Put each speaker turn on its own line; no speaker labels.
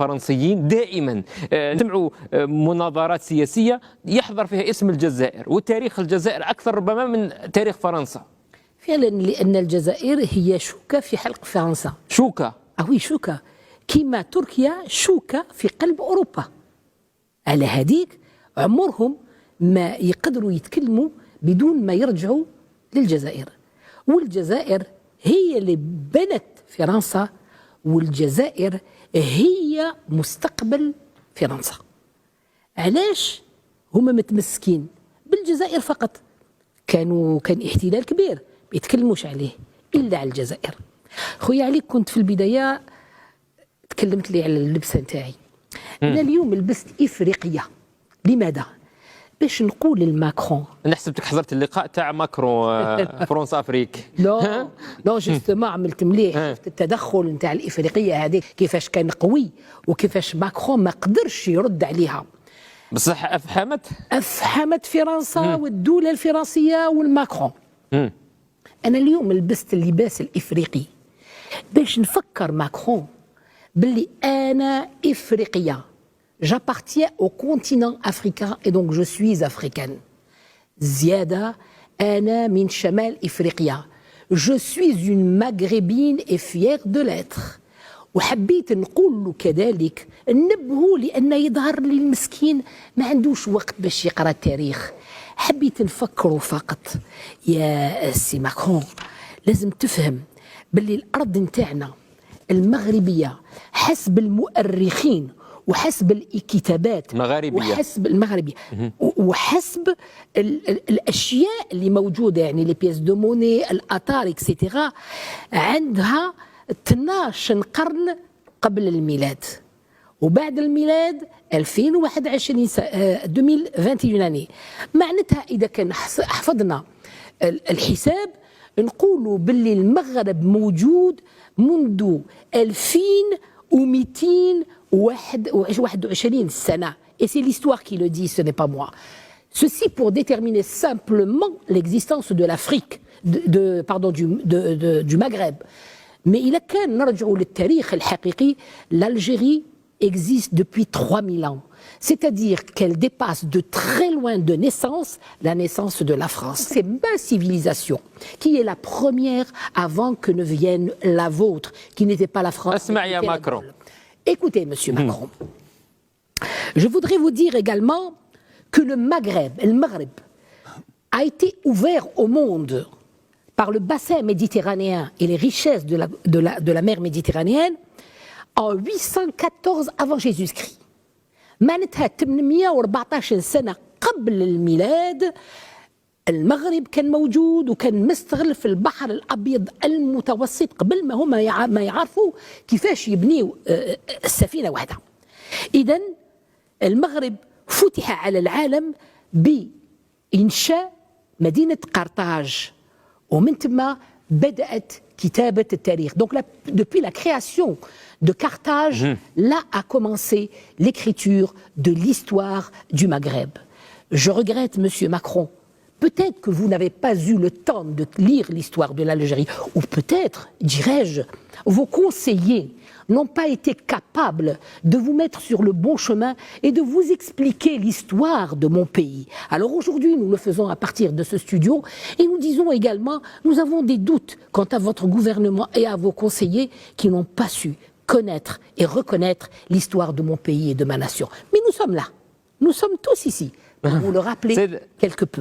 الفرنسيين دائما نسمعوا مناظرات سياسية يحضر فيها اسم الجزائر، وتاريخ الجزائر أكثر ربما من تاريخ فرنسا.
فعلا، لأن الجزائر هي شوكة في حلق فرنسا.
شوكة؟
وي شوكة، كما تركيا شوكة في قلب أوروبا. على هذيك عمرهم ما يقدروا يتكلموا بدون ما يرجعوا للجزائر، والجزائر هي اللي بنت فرنسا، والجزائر هي مستقبل فرنسا. علاش هما متمسكين بالجزائر فقط؟ كان احتلال كبير ما يتكلموش عليه الا على الجزائر. خويا علي، كنت في البدايه تكلمت لي على اللبسه نتاعي. انا اليوم لبست افريقيه. لماذا؟ باش نقول لماكرون.
انا حسبتك حضرت اللقاء تاع ماكرون فرنسا افريك.
لا جوستومون عملت مليح، شفت التدخل نتاع الافريقيه هذيك كيفاش كان قوي، وكيفاش ماكرون ما قدرش يرد عليها.
بصح افحمت
فرنسا والدوله الفرنسيه والماكرون. انا اليوم لبست اللباس الافريقي باش نفكر ماكرون باللي انا افريقيه. J'appartiens au continent africain et donc je suis africaine. زيادة، أنا من شمال إفريقيا. Je suis une maghrébine et fière de l'être. وحبيت نقول له كذلك نبهه، لأن يظهر لي المسكين ما عندوش وقت باش يقرأ التاريخ. حبيت نفكره فقط. يا سي ماكرون، لازم تفهم باللي الأرض نتاعنا المغربية حسب المؤرخين وحسب الكتابات وحسب المغربية وحسب الاشياء اللي موجوده، يعني لي بيس دو موني، الاثار اكسيتيرا، عندها 12 قرن قبل الميلاد، وبعد الميلاد 2021 2021. معناتها اذا كان حفظنا الحساب نقولوا باللي المغرب موجود منذ 2221 سنة. Et c'est l'histoire qui le dit, ce n'est pas moi. Ceci pour déterminer simplement l'existence de l'Afrique, du Maghreb. Mais il a qu'à نرجعوا للتاريخ الحقيقي. l'Algérie existe depuis 3000 ans. C'est-à-dire qu'elle dépasse de très loin de naissance la naissance de la France. C'est ma civilisation qui est la première avant que ne vienne la vôtre, qui n'était pas la France.
اسمع يا ماكرون.
Écoutez, monsieur Macron, je voudrais vous dire également que le Maghreb a été ouvert au monde par le bassin méditerranéen et les richesses de la mer méditerranéenne en 814 avant Jésus-Christ. معناتها 814 سنة قبل الميلاد المغرب كان موجود وكان مستغل في البحر الأبيض المتوسط قبل ما هم ما يعرفوا كيفاش يبنيوا السفينة واحدة. إذن المغرب فتح على العالم بإنشاء مدينة قرطاج، ومن ثم بدأت كتابة التاريخ. Donc depuis la création de Carthage, là a commencé l'écriture de l'histoire du Maghreb. Je regrette, monsieur Macron, peut-être que vous n'avez pas eu le temps de lire l'histoire de l'Algérie, ou peut-être, dirais-je, vos conseillers n'ont pas été capables de vous mettre sur le bon chemin et de vous expliquer l'histoire de mon pays. Alors aujourd'hui, nous le faisons à partir de ce studio et nous disons également, nous avons des doutes quant à votre gouvernement et à vos conseillers qui n'ont pas su connaître et reconnaître l'histoire de mon pays et de ma nation. Mais nous sommes là, nous sommes tous ici, pour vous le rappeler quelque peu.